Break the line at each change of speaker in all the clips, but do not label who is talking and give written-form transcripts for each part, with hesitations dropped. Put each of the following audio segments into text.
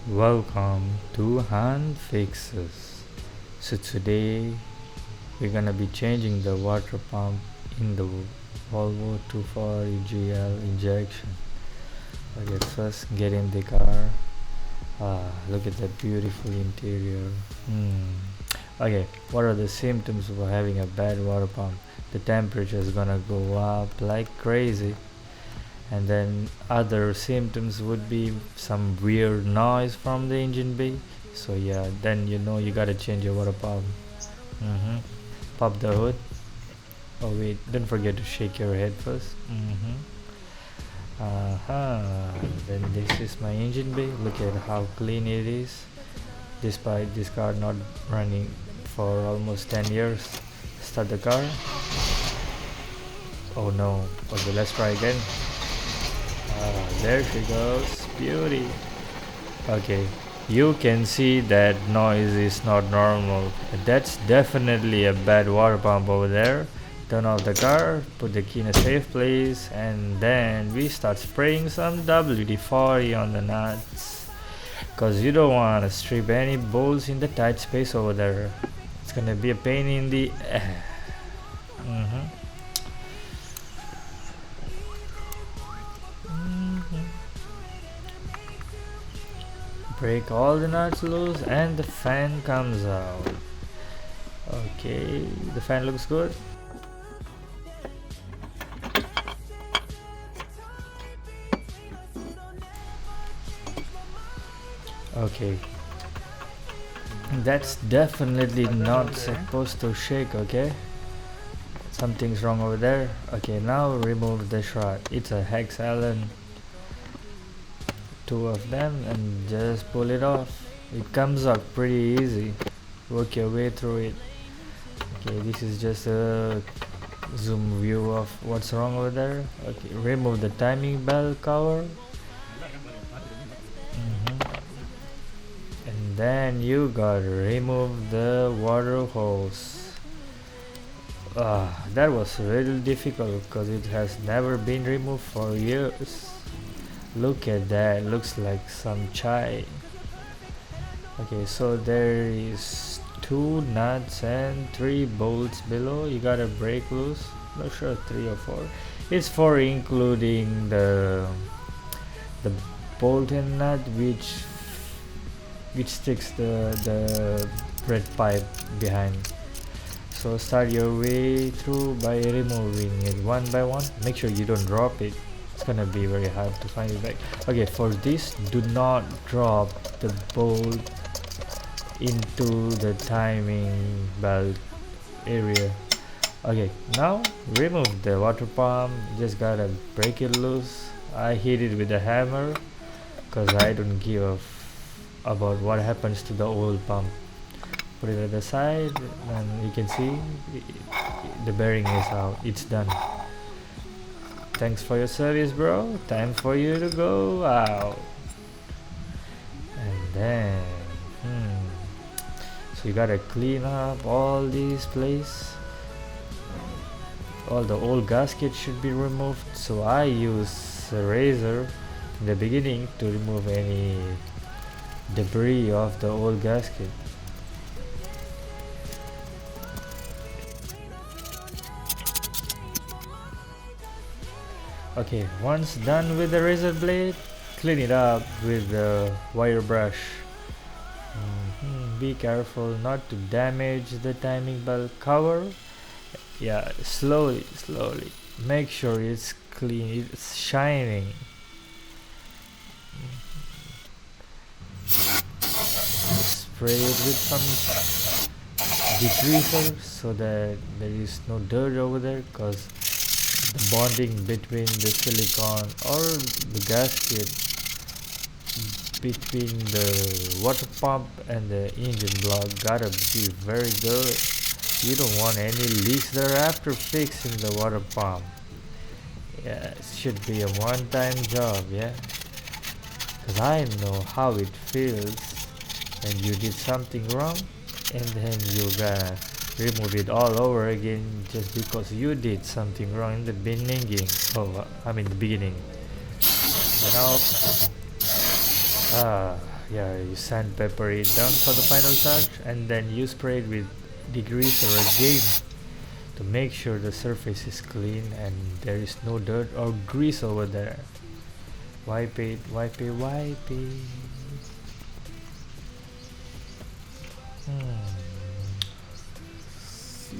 Welcome to Hand Fixes. So today we're gonna be changing the water pump in the Volvo 240 GL injection. Okay, first get in the car. Look at that beautiful interior. Okay, what are the symptoms of having a bad water pump? The temperature is gonna go up like crazy, and then other symptoms would be some weird noise from the engine bay. So yeah, then you know you gotta change your water pump. mm-hmm. Pop the hood. Oh wait, don't forget to shake your head 1st. Then this is my engine bay. Look at how clean it is, despite this car not running for almost 10 years. Start the car. Oh no. Okay, let's try again. There she goes. Beauty. Okay, you can see that noise is not normal. That's definitely a bad water pump over there. Turn off the car, put the key in a safe place, and then we start spraying some WD-40 on the nuts. Cause you don't want to strip any bolts in the tight space over there. It's gonna be a pain in the Mhm. Break all the nuts loose and the fan comes out. Okay, the fan looks good. Okay, that's definitely not supposed to shake. Okay, something's wrong over there. Okay, now remove the shroud. It's a hex Allen, two of them, and just pull it off. It comes out pretty easy. Work your way through it. Okay, this is just a zoom view of what's wrong over there. Okay, remove the timing belt cover. And then you gotta remove the water hose. That was really difficult because it has never been removed for years. Look at that, looks like some chai. Okay, so there is 2 nuts and 3 bolts below. You gotta break loose. Not sure 3 or 4. It's 4 including the bolt and nut which sticks the red pipe behind. So start your way through by removing it one by one. Make sure you don't drop it. It's gonna be very hard to find it back. Okay, for this, do not drop the bolt into the timing belt area. Okay, now remove the water pump. Just gotta break it loose. I hit it with a hammer because I don't give a about what happens to the old pump. Put it at the side, and you can see the bearing is out. It's done. Thanks for your service, bro. Time for you to go out. And then so you gotta clean up all these place. All the old gaskets should be removed. So I use a razor in the beginning to remove any debris of the old gasket. Okay, once done with the razor blade, clean it up with the wire brush. Be careful not to damage the timing belt cover. Yeah, slowly. Make sure it's clean, it's shining. Spray it with some degreaser so that there is no dirt over there, because the bonding between the silicone or the gasket between the water pump and the engine block gotta be very good. You don't want any leaks there after fixing the water pump. Yeah, it should be a one-time job, yeah, because I know how it feels when you did something wrong and then you gotta remove it all over again just because you did something wrong in the beginning. The beginning. You know, Yeah, you sandpaper it down for the final touch, and then you spray it with degreaser again to make sure the surface is clean and there is no dirt or grease over there. Wipe it, wipe it, wipe it.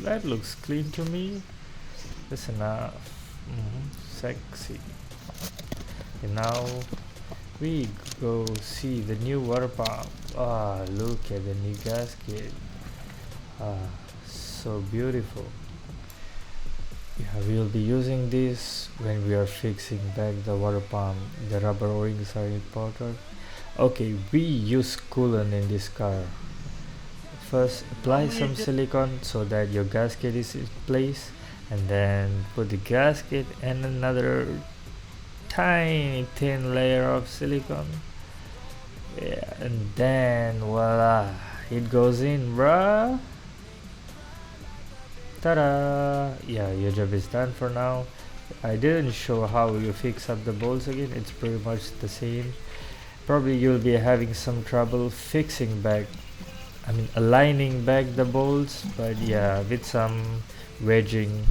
That looks clean to me. That's enough. Sexy. And now we go see the new water pump. Ah, look at the new gasket. Ah, so beautiful. Yeah, we'll be using this when we are fixing back the water pump. The rubber o-rings are important. Okay, we use coolant in this car. First, apply some silicone so that your gasket is in place, and then put the gasket and another tiny thin layer of silicone. Yeah, and then voila, it goes in, bruh. Ta-da! Yeah, your job is done for now. I didn't show how you fix up the bolts again. It's pretty much the same. Probably you'll be having some trouble fixing back, aligning back the bolts, but yeah, with some wedging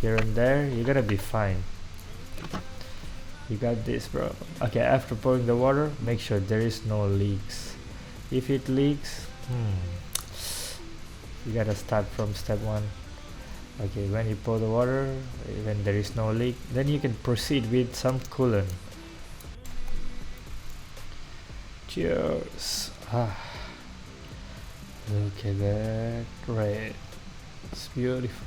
here and there, you're gonna be fine. You got this, bro. Okay, after pouring the water, make sure there is no leaks. If it leaks, you gotta start from step 1. Okay, when you pour the water, when there is no leak, then you can proceed with some coolant. Cheers. Look at that red. It's beautiful.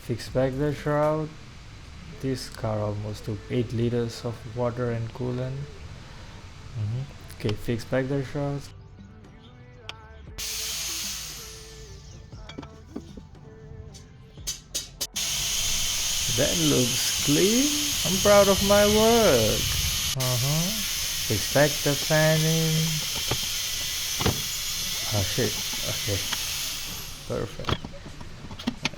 Fix back the shroud. This car almost took 8 liters of water and coolant. Okay, fix back the shrouds. That looks clean. I'm proud of my work. Fix back the fanning. Oh shit. Okay. Perfect.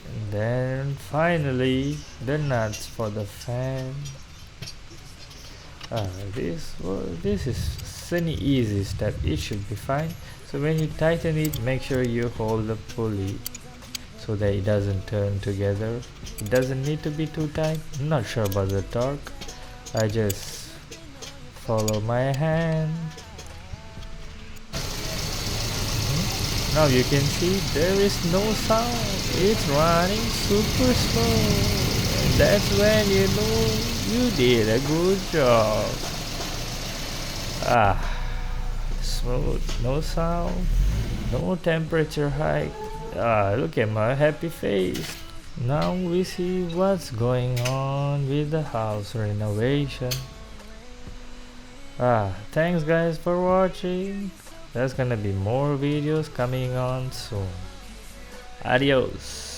And then finally the nuts for the fan. This is an easy step. It should be fine. So when you tighten it, make sure you hold the pulley so that it doesn't turn together. It doesn't need to be too tight. I'm not sure about the torque. I just follow my hand. Now you can see there is no sound. It's running super smooth. And that's when you know you did a good job. Smooth, no sound, no temperature hike. Look at my happy face. Now we see what's going on with the house renovation. Thanks guys for watching. There's gonna be more videos coming on soon. Adios.